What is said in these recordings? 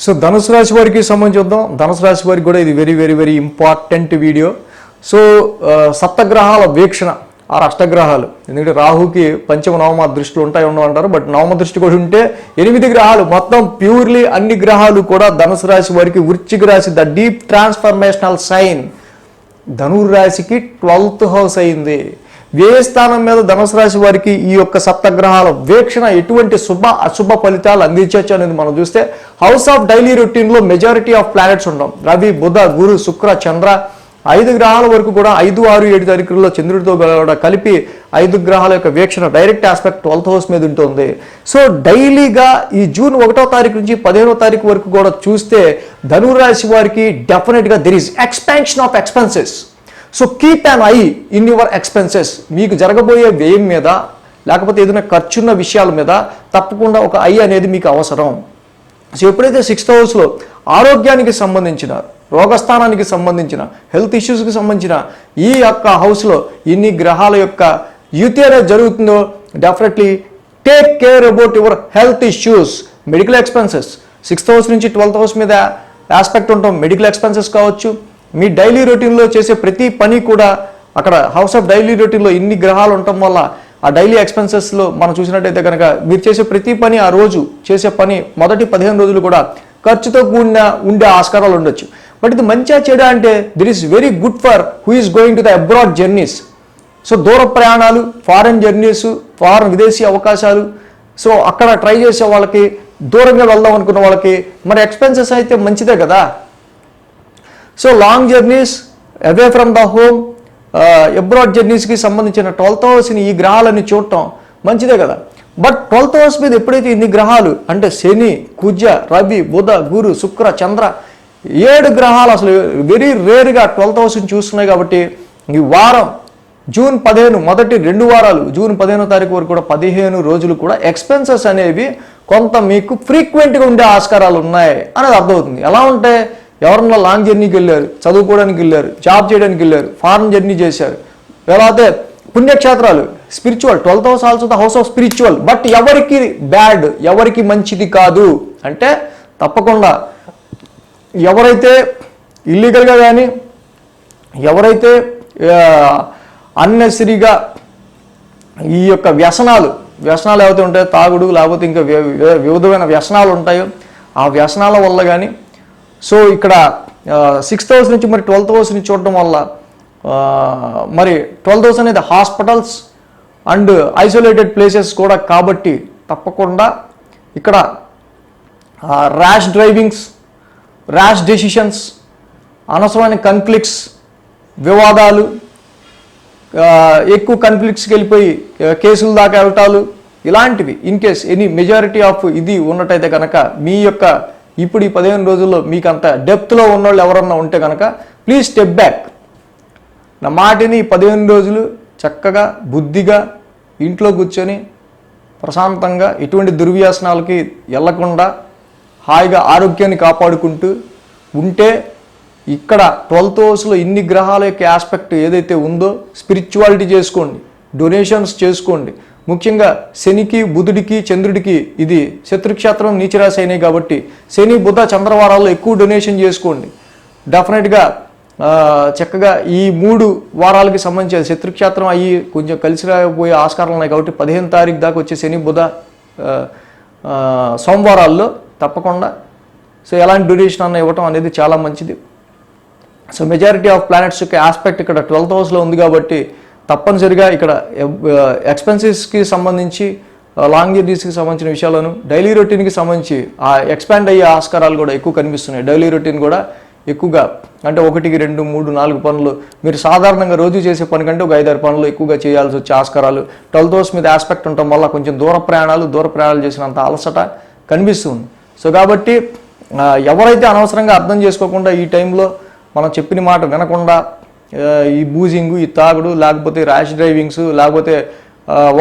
So ధనుసు రాశి వారికి సంబంధించి చూద్దాం. ధనుసు రాశి వారికి కూడా ఇది very very very important video. So సప్తగ్రహాల వీక్షణ ఆరు అష్టగ్రహాలు, ఎందుకంటే రాహుకి పంచమ నవమ దృష్టిలు ఉంటాయి ఉండవు బట్ నవమ దృష్టి కూడా ఉంటే 8 గ్రహాలు మొత్తం ప్యూర్లీ అన్ని గ్రహాలు కూడా ధనుసు రాశి వారికి వృశ్చిక రాశి the deep transformational sign Dhanur రాశికి 12th హౌస్ అయింది. వ్యయస్థానం మీద ధనుసు రాశి వారికి ఈ యొక్క సప్తగ్రహాల వీక్షణ ఎటువంటి శుభ అశుభ ఫలితాలు అందించవచ్చు అనేది మనం చూస్తే హౌస్ ఆఫ్ డైలీ రొటీన్లో మెజారిటీ ఆఫ్ ప్లానెట్స్ ఉండడం. రవి, బుధ, గురు, శుక్ర, చంద్ర 5 గ్రహాల వరకు కూడా 5, 6, 7 తారీఖుల్లో చంద్రుడితో కలిపి 5 గ్రహాల యొక్క వీక్షణ డైరెక్ట్ ఆస్పెక్ట్ 12th హౌస్ మీద ఉంటుంది. సో డైలీగా ఈ జూన్ 1వ తారీఖు నుంచి 15వ తారీఖు వరకు కూడా చూస్తే ధనురాశి వారికి డెఫినెట్గా there is expansion of expenses. So keep an I in your expenses. మీకు జరగబోయే వ్యయం మీద లేకపోతే ఏదైనా ఖర్చున్న విషయాల మీద తప్పకుండా ఒక ఐ అనేది మీకు అవసరం. సో ఎప్పుడైతే 6th హౌస్లో ఆరోగ్యానికి సంబంధించిన, రోగస్థానానికి సంబంధించిన, హెల్త్ ఇష్యూస్కి సంబంధించిన ఈ యొక్క హౌస్లో ఇన్ని గ్రహాల యొక్క యుతి అనేది జరుగుతుందో definitely take care about your health issues. Medical expenses 6th house నుంచి 12th హౌస్ మీద ఆస్పెక్ట్ ఉంటాం. మెడికల్ ఎక్స్పెన్సెస్ కావచ్చు, మీ డైలీ రొటీన్లో చేసే ప్రతి పని కూడా అక్కడ హౌస్ ఆఫ్ డైలీ రొటీన్లో ఇన్ని గ్రహాలు ఉండటం వల్ల ఆ డైలీ ఎక్స్పెన్సెస్లో మనం చూసినట్టయితే కనుక మీరు చేసే ప్రతి పని, ఆ రోజు చేసే పని మొదటి 15 రోజులు కూడా ఖర్చుతో కూడిన ఉండే ఆస్కారాలు ఉండొచ్చు. బట్ ఇది మంచిగా చెడా అంటే that is very good for who is going to the abroad journeys. So దూర ప్రయాణాలు, ఫారెన్ జర్నీస్, ఫారెన్ విదేశీ అవకాశాలు, సో అక్కడ ట్రై చేసే వాళ్ళకి, దూరంగా వెళ్దాం అనుకున్న వాళ్ళకి మరి ఎక్స్పెన్సెస్ అయితే మంచిదే కదా. So long journeys, away from the home, abroad జర్నీస్కి సంబంధించిన 12th హౌస్ని ఈ గ్రహాలన్నీ చూడటం మంచిదే కదా. బట్ 12th హౌస్ మీద ఎప్పుడైతే ఇన్ని గ్రహాలు అంటే శని, కుజ, రవి, బుధ, గురు, శుక్ర, చంద్ర 7 గ్రహాలు అసలు వెరీ రేర్గా 12th హౌస్ని చూస్తున్నాయి. కాబట్టి ఈ వారం జూన్ 15 మొదటి 2 వారాలు జూన్ 15వ తారీఖు వరకు కూడా 15 రోజులు కూడా ఎక్స్పెన్సెస్ అనేవి కొంత మీకు ఫ్రీక్వెంట్గా ఉండే ఆస్కారాలు ఉన్నాయి అనేది అర్థమవుతుంది. ఎలా ఉంటే ఎవరన్నా లాంగ్ జర్నీకి వెళ్ళారు, చదువుకోవడానికి వెళ్ళారు, జాబ్ చేయడానికి వెళ్ళారు, ఫారెన్ జర్నీ చేశారు, ఎలా అయితే పుణ్యక్షేత్రాలు, spiritual 12th house also the house of spiritual. But ఎవరికి బ్యాడ్, ఎవరికి మంచిది కాదు అంటే తప్పకుండా ఎవరైతే ఇల్లీగల్గా కానీ ఎవరైతే అన్నెసరీగా ఈ యొక్క వ్యసనాలు ఏవైతే ఉంటాయో, తాగుడు లేకపోతే ఇంకా వివిధమైన వ్యసనాలు ఉంటాయో ఆ వ్యసనాల వల్ల కానీ, సో ఇక్కడ 6th హౌస్ నుంచి మరి 12th హౌస్ని చూడటం వల్ల మరి 12th హౌస్ అనేది హాస్పిటల్స్ అండ్ ఐసోలేటెడ్ ప్లేసెస్ కూడా కాబట్టి తప్పకుండా ఇక్కడ ర్యాష్ డ్రైవింగ్స్, ర్యాష్ డెసిషన్స్, అనవసరమైన కన్ఫ్లిక్ట్స్, వివాదాలు, ఎక్కువ కన్ఫ్లిక్ట్స్కి వెళ్ళిపోయి కేసుల దాకా వెళ్ళటాలు ఇలాంటివి in case any majority of ఇది ఉన్నట్టయితే కనుక మీ యొక్క ఇప్పుడు ఈ 15 రోజుల్లో మీకు అంత డెప్త్లో ఉన్నవాళ్ళు ఎవరన్నా ఉంటే కనుక ప్లీజ్ స్టెప్ బ్యాక్. నా మాటిని 15 రోజులు చక్కగా బుద్ధిగా ఇంట్లో కూర్చొని ప్రశాంతంగా ఎటువంటి దుర్వ్యసనాలకి వెళ్లకుండా హాయిగా ఆరోగ్యాన్ని కాపాడుకుంటూ ఉంటే ఇక్కడ 12th హౌస్లో ఇన్ని గ్రహాల యొక్క ఆస్పెక్ట్ ఏదైతే ఉందో స్పిరిచువాలిటీ చేసుకోండి, డొనేషన్స్ చేసుకోండి. ముఖ్యంగా శనికి, బుధుడికి, చంద్రుడికి ఇది శత్రుక్షేత్రం, నీచరాశి అయినాయి కాబట్టి శని, బుధ, చంద్రవారాల్లో ఎక్కువ డొనేషన్ చేసుకోండి. డెఫినెట్గా చక్కగా ఈ 3 వారాలకి సంబంధించి శత్రుక్షేత్రం అయ్యి కొంచెం కలిసి రాకపోయే ఆస్కారాలు ఉన్నాయి కాబట్టి 15వ తారీఖు దాకా వచ్చే శని, బుధ, సోమవారాల్లో తప్పకుండా సో ఎలాంటి డొనేషన్ అన్న ఇవ్వటం అనేది చాలా మంచిది. సో మెజారిటీ ఆఫ్ ప్లానెట్స్ యొక్క ఆస్పెక్ట్ ఇక్కడ 12th హౌస్లో ఉంది కాబట్టి తప్పనిసరిగా ఇక్కడ ఎక్స్పెన్సెస్కి సంబంధించి, లాంగ్ జర్నీస్కి సంబంధించిన విషయాలను, డైలీ రొటీన్కి సంబంధించి ఆ ఎక్స్పాండ్ అయ్యే ఆస్కారాలు కూడా ఎక్కువ కనిపిస్తున్నాయి. డైలీ రొటీన్ కూడా ఎక్కువగా అంటే 1, 2, 3, 4 పనులు మీరు సాధారణంగా రోజు చేసే పని కంటే ఒక 5, 6 పనులు ఎక్కువగా చేయాల్సి వచ్చే ఆస్కారాలు 12th హౌస్ మీద ఆస్పెక్ట్ ఉండటం వల్ల కొంచెం దూర ప్రయాణాలు చేసినంత అలసట కనిపిస్తుంది. సో కాబట్టి ఎవరైతే అనవసరంగా అర్థం చేసుకోకుండా ఈ టైంలో మనం చెప్పిన మాట వినకుండా ఈ బూజింగు, ఈ తాగుడు, లేకపోతే ర్యాష్ డ్రైవింగ్స్, లేకపోతే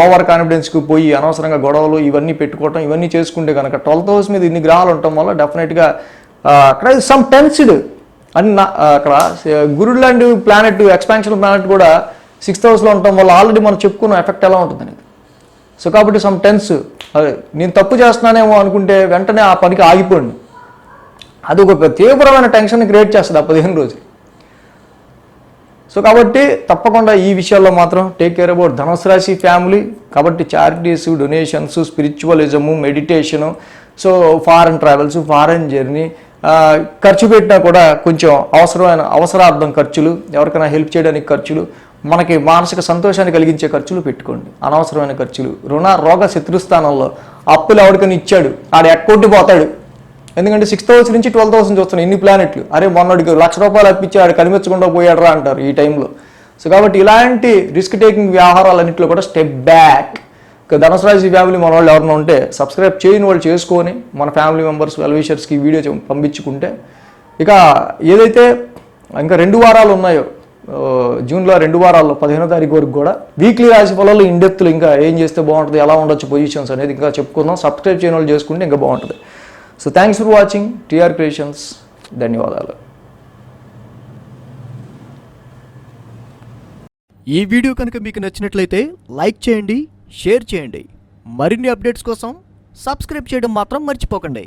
ఓవర్ కాన్ఫిడెన్స్కి పోయి అనవసరంగా గొడవలు ఇవన్నీ పెట్టుకోవటం, ఇవన్నీ చేసుకుంటే కనుక 12th హౌస్ మీద ఇన్ని గ్రహాలు ఉండటం వల్ల డెఫినెట్గా అక్కడ సమ్ టెన్స్డ్ అని అక్కడ గురుడు లాంటి ప్లానెట్, ఎక్స్పాన్షన్ ప్లానెట్ కూడా 6th హౌస్లో ఉండటం వల్ల ఆల్రెడీ మనం చెప్పుకున్న ఎఫెక్ట్ ఎలా ఉంటుంది అనేది. సో కాబట్టి సమ్ టెన్స్, అదే నేను తప్పు చేస్తున్నానేమో అనుకుంటే వెంటనే ఆ పనికి ఆగిపోండి. అది ఒక తీవ్రమైన టెన్షన్ క్రియేట్ చేస్తుంది ఆ 15 రోజులు. సో కాబట్టి తప్పకుండా ఈ విషయాల్లో మాత్రం టేక్ కేర్ అబౌట్ ధనుసు రాశి ఫ్యామిలీ. కాబట్టి చారిటీస్, డొనేషన్స్, స్పిరిచువలిజము, meditation, so foreign travels, foreign journey, ఖర్చు పెట్టినా కూడా కొంచెం అవసరార్థం ఖర్చులు, ఎవరికైనా హెల్ప్ చేయడానికి ఖర్చులు, మనకి మానసిక సంతోషాన్ని కలిగించే ఖర్చులు పెట్టుకోండి. అనవసరమైన ఖర్చులు, రోగ శత్రుస్థానంలో అప్పులు ఎవరికైనా ఇచ్చాడు ఆడ ఎక్కొట్టి పోతాడు. ఎందుకంటే 6th house నుంచి 12th house చూస్తున్నాయి ఇన్ని ప్లానెట్లు. అరే మొన్నటికి ₹1,00,000 అప్పించి ఆడు కనిపించకుండా పోయాడరా అంటారు ఈ టైంలో. సో కాబట్టి ఇలాంటి రిస్క్ టేకింగ్ వ్యవహారాలన్నింటిలో కూడా స్టెప్ బ్యాక్. ధనుసు రాశి ఫ్యామిలీ మన వాళ్ళు ఎవరైనా ఉంటే సబ్స్క్రైబ్ చేయని వాళ్ళు చేసుకొని మన ఫ్యామిలీ మెంబర్స్, వెల్విషర్స్కి ఈ వీడియో పంపించుకుంటే, ఇక ఏదైతే ఇంకా 2 వారాలు ఉన్నాయో జూన్లో 2 వారాల్లో 15వ తారీఖు వరకు కూడా వీక్లీ రాశి ఫలాలు ఇండెప్త్లు ఇంకా ఏం చేస్తే బాగుంటుంది, ఎలా ఉండొచ్చు పొజిషన్స్ అనేది ఇంకా చెప్పుకుందాం. సబ్స్క్రైబ్ చేయని వాళ్ళు చేసుకుంటే ఇంకా బాగుంటుంది. So thanks for watching TR creations. ధన్యవాదాలు. ఈ వీడియో కనుక మీకు నచ్చినట్లయితే లైక్ చేయండి, షేర్ చేయండి. మరిన్ని అప్డేట్స్ కోసం సబ్స్క్రైబ్ చేయడం మాత్రం మర్చిపోకండి.